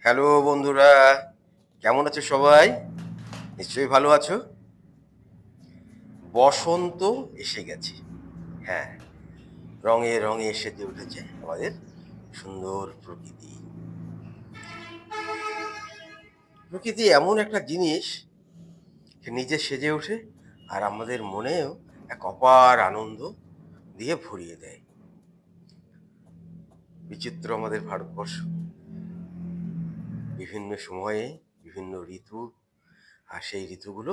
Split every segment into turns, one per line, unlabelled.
Hello বন্ধুরা, কেমন আছো সবাই? নিশ্চয়ই ভালো আছো। বসন্ত এসে গেছে। হ্যাঁ, রঙে রঙে সেজে উঠেছে আমাদের সুন্দর প্রকৃতি। প্রকৃতি এমন একটা জিনিস, সে নিজে সেজে ওঠে আর আমাদের মনেও এক অপার আনন্দ দিয়ে ভরিয়ে দেয়। বিচিত্র আমাদের ভারতবর্ষ, বিভিন্ন সময়ে বিভিন্ন ঋতু, আর সেই ঋতুগুলো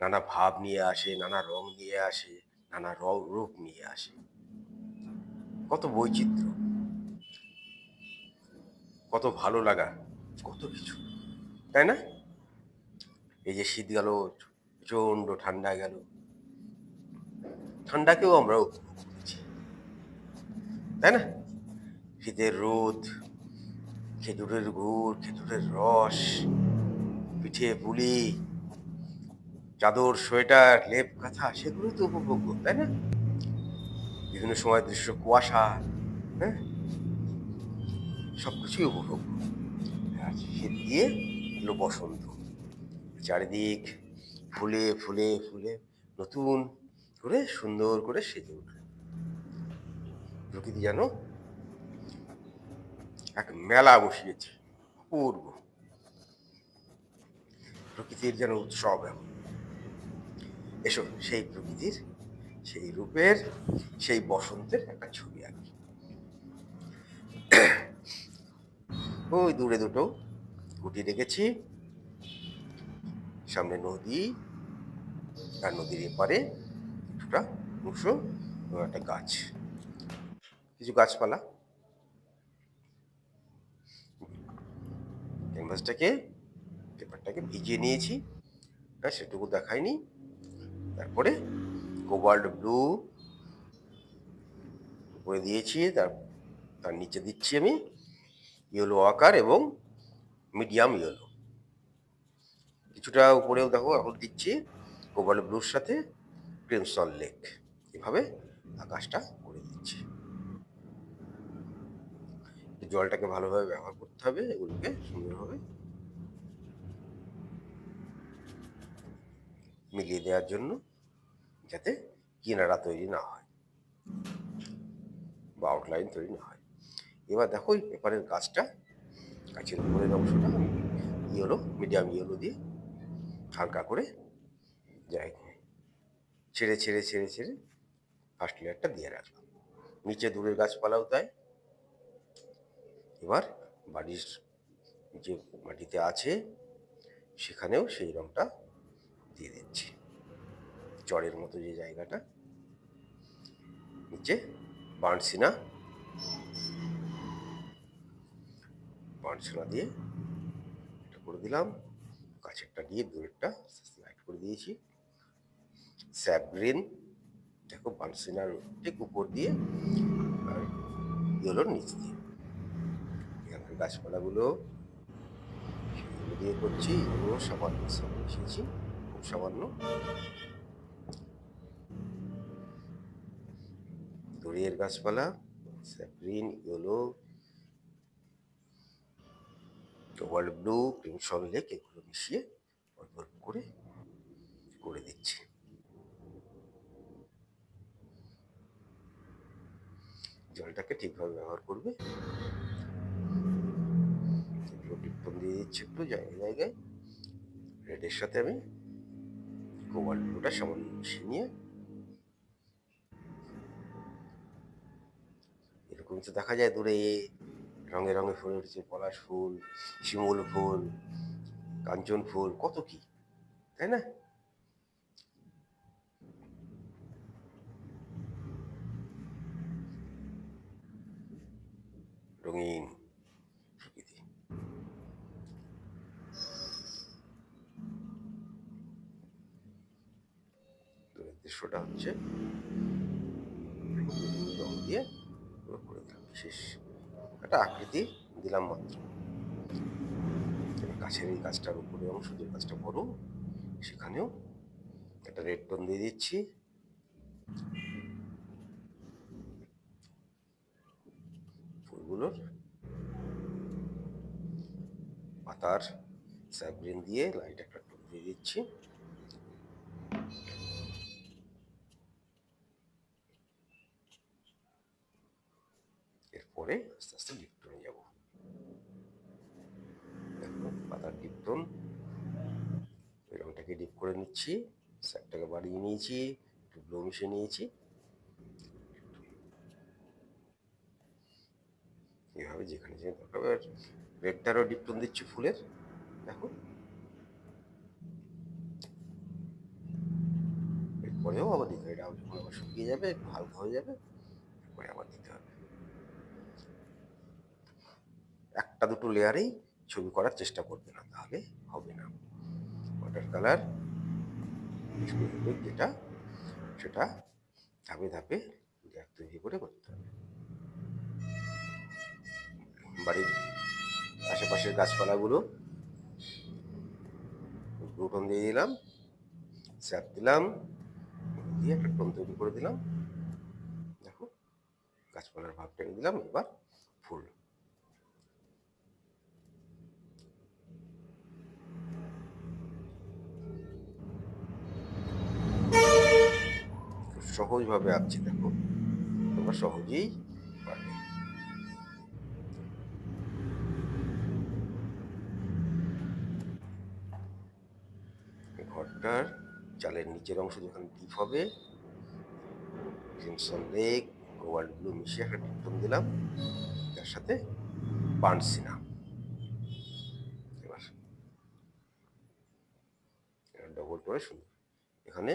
নানা ভাব নিয়ে আসে, নানা রং নিয়ে আসে, নানা রূপ নিয়ে আসে। কত বৈচিত্র্য, কত ভালো লাগা, কত কিছু, তাই না? এই যে শীত গেল, প্রচণ্ড ঠান্ডা গেল, ঠান্ডাকেও আমরা উপভোগ করেছি, তাই না? শীতের রোদ, খেজুরের গুড়, খেজুরের রস, পিঠে পুলি, চাদর, সোয়েটার, লেপ কাঁথা, সেগুলো তো উপভোগ্য, তাই না? বিভিন্ন সময় দৃশ্য, কুয়াশা, হ্যাঁ, সবকিছুই উপভোগ্য। আর শীত দিয়ে এলো বসন্ত, চারিদিক ফুলে ফুলে ফুলে নতুন করে সুন্দর করে সেজে উঠল। প্রকৃতি যেন এক মেলা বসিয়েছে, অপূর্ব। প্রকৃতির যেন উৎসব এখন। এসো সেই প্রকৃতির, সেই রূপের, সেই বসন্তের একটা ছবি আঁকি। ওই দূরে দুটো কুটি রেখেছি, সামনে নদী, আর নদীর এপারে কিছুটা অংশ একটা গাছ, কিছু গাছপালা। ক্যানভাসটাকে, পেপারটাকে ভিজিয়ে নিয়েছি, হ্যাঁ, সেটুকু দেখায়নি। তারপরে কোবাল্ট ব্লু উপরে দিয়েছি, তার নিচে দিচ্ছি আমি ইয়েলো আকার এবং মিডিয়াম ইয়েলো। কিছুটা উপরেও দেখো এখন দিচ্ছি কোবাল্ট ব্লুর সাথে ক্রিমসন লেক। এভাবে আকাশটা করে দিচ্ছি। জলটাকে ভালোভাবে ব্যবহার করতে হবে, এগুলোকে সুন্দরভাবে মিলিয়ে দেওয়ার জন্য, যাতে কিনারা তৈরি না হয় বা আউটলাইন তৈরি না হয়। এবার দেখো এই পেপারের গাছটা, গাছের উপরের অংশটা আমি ইয়েলো, মিডিয়াম ইয়েলো দিয়ে হালকা করে যাই ছেড়ে ছেড়ে ছেড়ে ছেড়ে ফার্স্ট লেয়ারটা দিয়ে রাখলাম। নিচে দূরের গাছপালাও তাই। এবার বাড়ির যে মাটিতে আছে সেখানেও সেই রংটা দিয়ে দিচ্ছি। চরের মতো যে জায়গাটা, নিচে বার্নসিনা দিয়ে এটা করে দিলাম। কাছেরটা দিয়ে দূরেরটা লাইট করে দিয়েছি। স্যাপ গ্রিন, দেখো বার্নসিনার ঠিক উপর দিয়ে আর ইয়েলোর নিচ দিয়ে। এখানকার গাছপালাগুলো সেগুলো দিয়ে করছি, এগুলো সামান্য মিশিয়েছি, খুব সামান্য। দড়িয়ের গাছপালা, sap green, yellow, cobalt blue, crimson lake, এগুলো মিশিয়ে অল্প অল্প করে করে দিচ্ছি। জলটাকে ঠিকভাবে ব্যবহার করবে। টিপটন দিয়ে দিচ্ছি একটু জায়গায় জায়গায়। রেডের সাথে আমি কোবাল্ট ব্লুটা সামান্য মিশিয়ে নিয়ে, এরকম তো দেখা যায় দূরে রঙে রঙে ফুলে উঠেছে পলাশ ফুল, শিমুল ফুল, কাঞ্চন ফুল, কত কি, তাই না? রঙিন প্রকৃতি। দৃশ্যটা হচ্ছে রং দিয়ে করে দিলাম, বিশেষ একটা আকৃতি দিলাম মাত্র। গাছের এই গাছটার উপরে অংশ, যে গাছটা বড়, সেখানেও একটা রেড টোন দিয়ে দিচ্ছি। ফুলগুলোর পাতার স্যাভরিন দিয়ে লাইট একটা টোন দিয়ে দিচ্ছি। এরপরে আস্তে আস্তে ডিপ টোনে যাব। দেখো পাতার ডিপ টোন, ওই রংটাকে ডিপ করে নিচ্ছি, স্যাপটাকে বাড়িয়ে নিয়েছি, একটু ব্লু মিশিয়ে নিয়েছি। এইভাবে যেখানে যেখানে দরকার। আর রেডটারও ডিপ টোন দিচ্ছি ফুলের। দেখো এরপরেও আবার দিতে হবে, এটা যখন আবার শুকিয়ে যাবে, একটু হালকা হয়ে যাবে, এরপরে আবার দিতে হবে। একটা দুটো লেয়ারেই ছবি করার চেষ্টা করবে না, তাহলে হবে না। ওয়াটার কালার যেটা, সেটা ধাপে ধাপে লেয়ার তৈরি করে করতে হবে। বাড়ির আশেপাশের গাছপালাগুলো ব্লু টোন দিয়ে দিলাম, স্যাপ দিলাম, দিয়ে একটা টোন তৈরি করে দিলাম। দেখো গাছপালার ভাব টেনে দিলাম। এবার ফুল, খুব সহজভাবে আঁকছি, দেখো তোমরা সহজেই পারবে। ঘরটার চালের নিচের অংশ যেখানে ডিপ হবে, ক্রিমসন লেক, কোবাল্ট ব্লু মিশিয়ে একটা ডিপ টোন দিলাম, তার সাথে বার্ন সিনাম। এবার ডবল করে সুন্দর এখানে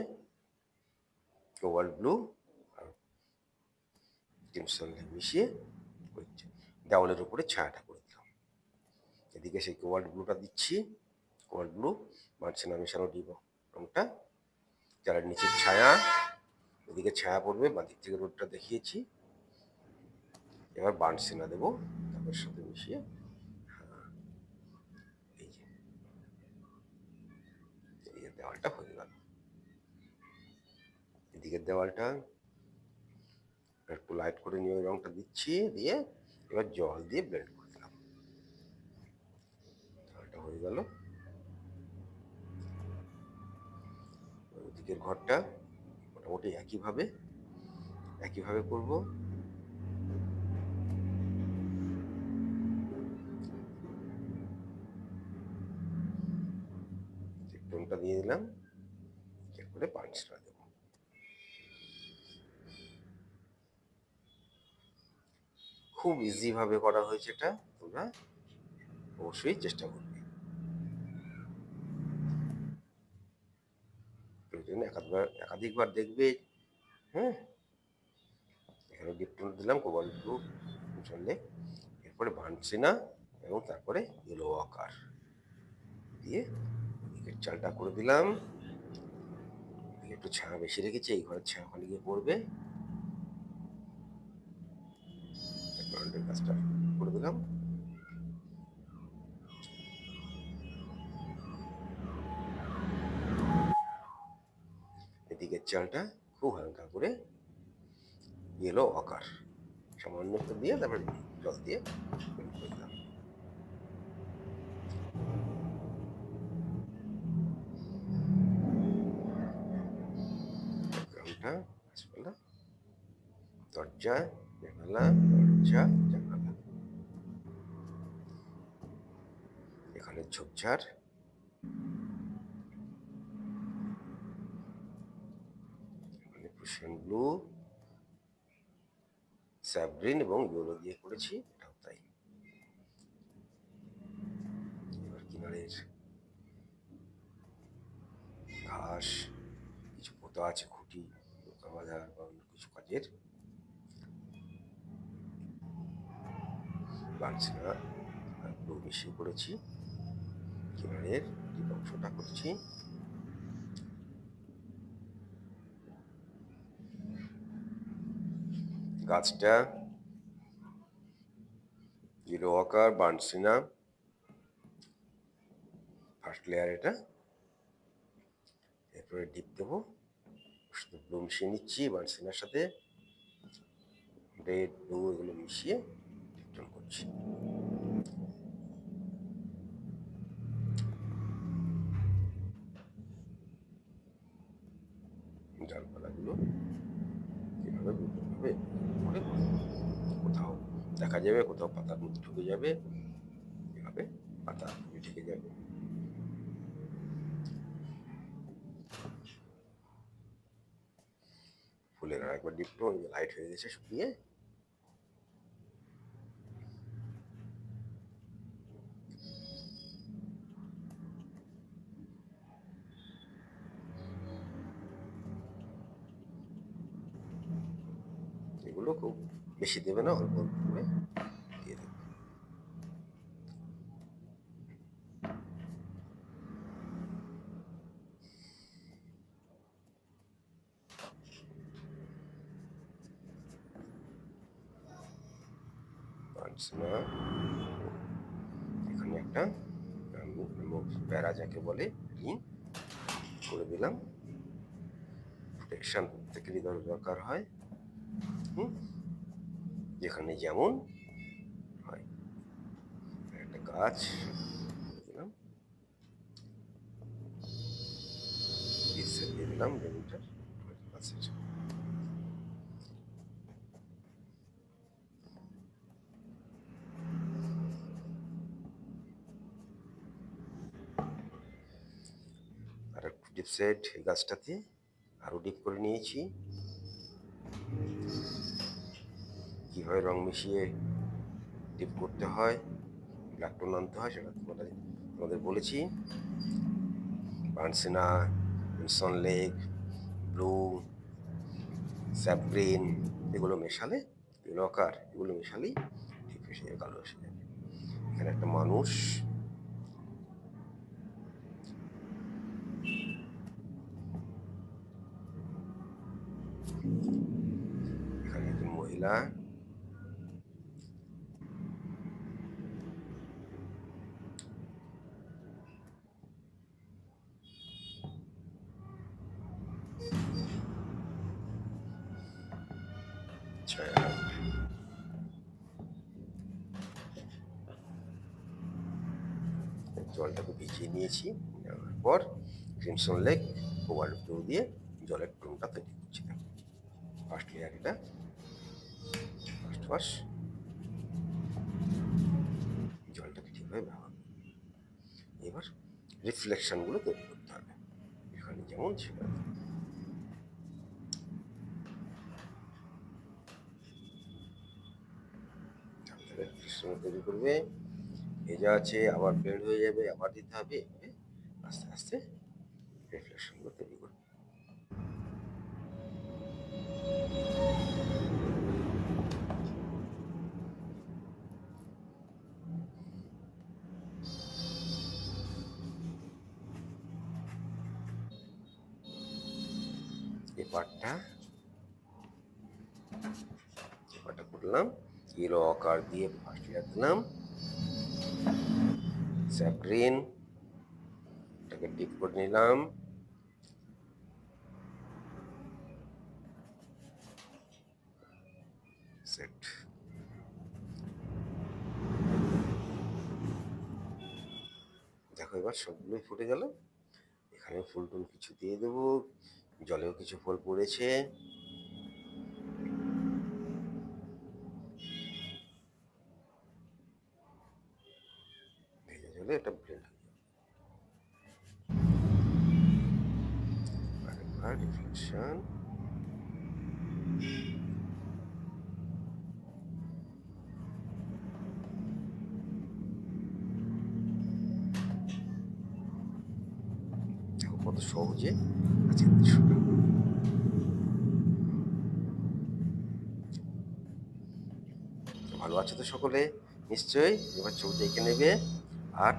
কোবাল্ট ব্লু আর ক্রিমসন লেক মিশিয়ে দেওয়ালের উপরে ছায়াটা করে দিলাম। এদিকে সেই কোবাল্ট ব্লুটা দিচ্ছি, কোবাল্ট ব্লু বার্ন সিনাম মেশানো ডিপ রংটা, চালের নিচের ছায়া, এদিকে ছায়া পড়বে, বাঁ দিক থেকে রোডটা দেখিয়েছি। এবার বার্ন সিনা দেবো তারপর সাথে মিশিয়ে। এই যে এদিকের দেওয়ালটা হয়ে গেল। এদিকের দেওয়ালটা একটু লাইট করে নিয়ে ওই রংটা দিচ্ছি, দিয়ে এবার জল দিয়ে ব্লেন্ড করে দিলাম। দেওয়ালটা হয়ে গেল। ওদিকের ঘরটা মোটামুটি একইভাবে করব। টোনটা দিয়ে দিলাম, এরপরে পাঞ্চটা দেবো। খুব ইজি ভাবে করা হয়েছে এটা, তোমরা অবশ্যই চেষ্টা করবে। প্রয়োজনে একাধিকবার দেখবে। হ্যাঁ, এখানে ডিপ টোন দিলাম কোবাল্ট ব্লু চললে, এরপরে ভানসিনা এবং তারপরে ইয়েলো ওয়াকার দিয়ে এদিকের চালটা করে দিলাম। একটু ছায়া বেশি রেখেছি, এই ঘরের ছায়া ওখানে গিয়ে পড়বে। কাজটা করে দিলাম। এদিকের চালটা খুব হালকা করে ইয়েলো ওয়াকার সামান্য একটু দিয়ে তারপরে জল দিয়ে করে দিলাম। ব্যাকগ্রাউন্ডটা গাছপালা, দরজা জানালা, দরজা জানালা, এখানে ঝোপঝাড়, এখানে প্রুশিয়ান ব্লু, স্যাভরিন এবং ইয়েলো দিয়ে করেছি, এটাও তাই। এবার কিনারের ঘাস, কিছু পোতা আছে, খুঁটি পোকা বাঁধা বা অন্য কিছু কাজের, বার্নসিনা ব্লু মিশিয়ে করেছি। কিনারের ডিপ অংশটা করছি। গাছটা ইয়েলো ওয়াকার, বার্নসিনা ফার্স্ট লেয়ার এটা, এরপরে ডিপ দেবো, শুধু ব্লু মিশিয়ে নিচ্ছি বার্নসিনার সাথে, রেড ব্লু এগুলো মিশিয়ে ডিপ টোন করছি। যাবে, কোথাও পাতার মধ্যে ঢুকে যাবে, এভাবে পাতা ঢেকে যাবে। ফুলের আর একবার ডিপ করুন, লাইট হয়ে গেছে শুকিয়ে। এগুলো খুব বেশি দেবে না, অল্প অল্প করে দিয়ে দেবে। বানসিনা এখানে একটা প্যারা যাকে বলে রিং করে দিলাম। প্রোটেকশন প্রত্যেকেরই দরকার হয়, যেখানে যেমন হয়। একটা গাছ দিলাম, দিয়ে দিলাম রেমিটার গাছের। আর একটু ডিপ সেট এই গাছটাতে আরও ডিপ করে নিয়েছি। কীভাবে রং মিশিয়ে ডিপ করতে হয়, ব্ল্যাক টোন আনতে হয়, সেটা তোমাদের বলেছি। Burnt sienna, crimson lake, blue, sap green, এগুলো মেশালে, লকার এগুলো মেশালেই ডিপ এসে যাবে, কালো এসে যাবে। এখানে একটা মানুষ, এখানে একজন মহিলা, জলটাকে ভিজিয়ে নিয়েছি। নেওয়ার পর ক্রিমসন লেক ওভারফ্লো দিয়ে জলের টোনটা তৈরি করছি। ফার্স্ট লেয়ার এটা, ফার্স্ট জলটাকে ঠিকভাবে ব্যবহার। এবার রিফ্লেকশনগুলো তৈরি করতে হবে, এখানে যেমন সেখানে। রিফ্লেকশন তৈরি করবে, ভেজা আছে, আবার ব্লেন্ড হয়ে যাবে, আবার দিতে হবে, আস্তে আস্তে রিফ্লেকশনগুলো তৈরি করবে। এই পার্টটা করলাম, ইয়েলো আকার দিয়ে ফার্স্ট লেয়ার দিলাম, স্যাপ গ্রিন এটাকে ডিপ করে নিলাম, সেট। দেখো এবার সবগুলোই ফুটে গেল। এখানে ফুল টুল কিছু দিয়ে দেবো, জলেও কিছু ফুল পড়েছে। ভেজে জলে এটা ব্লেন্ড হয়ে যাবে। আরেকবার রিফ্লেকশন, দেখো কত সহজে আজকের দৃশ্যটা। ভালো আছে তো সকলে নিশ্চয়ই? এবার ছবিটা এঁকে নেবে, আর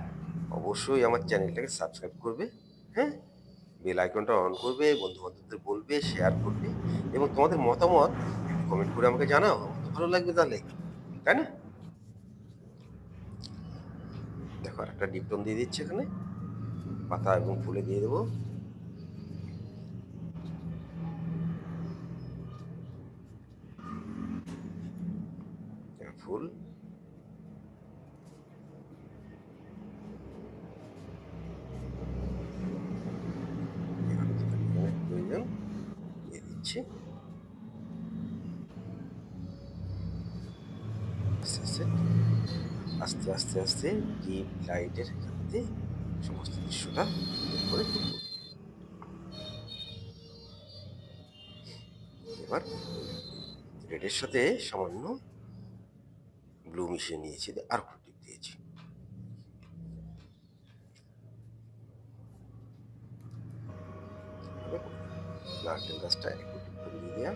অবশ্যই আমার চ্যানেলটাকে সাবস্ক্রাইব করবে, হ্যাঁ, বেল আইকনটা অন করবে, বন্ধু বান্ধবদের বলবে, শেয়ার করবে, এবং তোমাদের মতামত কমেন্ট করে আমাকে জানাও, আমার তো ভালো লাগবে তাহলে, তাই না? দেখো আর একটা ডিপ টোন দিয়ে দিচ্ছি এখানে, পাতা এবং ফুলে দিয়ে দেবো। ফুল, প্রয়োজন দিয়ে দিচ্ছি, আস্তে আস্তে আস্তে আস্তে আস্তে ডিপ লাইটের সাথে সমস্ত দৃশ্যটা সুন্দর করে তুলব। এবার রেডের সাথে সামান্য ব্লু মিশিয়ে নিয়েছি, আর একটু টিপ দিয়েছি। নারকেল গাছটা একটু টিপ করে দিয়ে দেওয়া,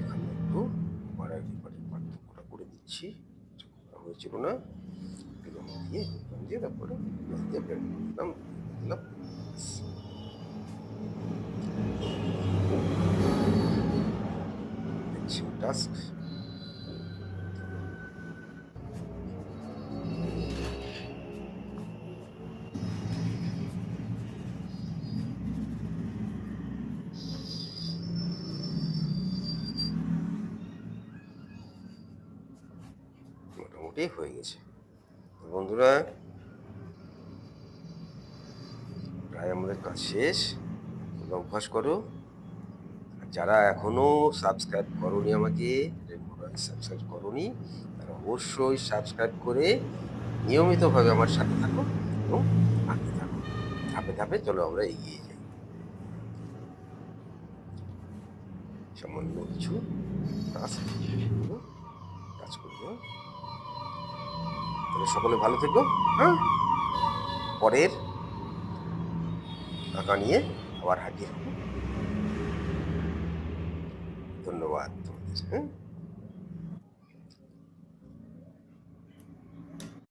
এখানে একটু পার্থক্যটা করে দিচ্ছি, হয়েছিল না দিয়ে তারপরে দিলাম। টাস্ক মোটামুটি হয়ে গেছে বন্ধুরা, প্রায় আমাদের কাজ শেষ। তোমরা অভ্যাস করো, যারা এখনো সাবস্ক্রাইব করোনি আমাকে, সাবস্ক্রাইব করোনি, তারা অবশ্যই সাবস্ক্রাইব করে নিয়মিতভাবে আমার সাথে থাকো এবং আঁকতে থাকো। ধাপে ধাপে চলো আমরা এগিয়ে যাই। সামান্য কিছু কাজ করবো। তাহলে সকলে ভালো থেকো। হ্যাঁ, পরের আঁকা নিয়ে আবার হাজির হবো। ধন্যবাদ তোমাদের। হ্যাঁ।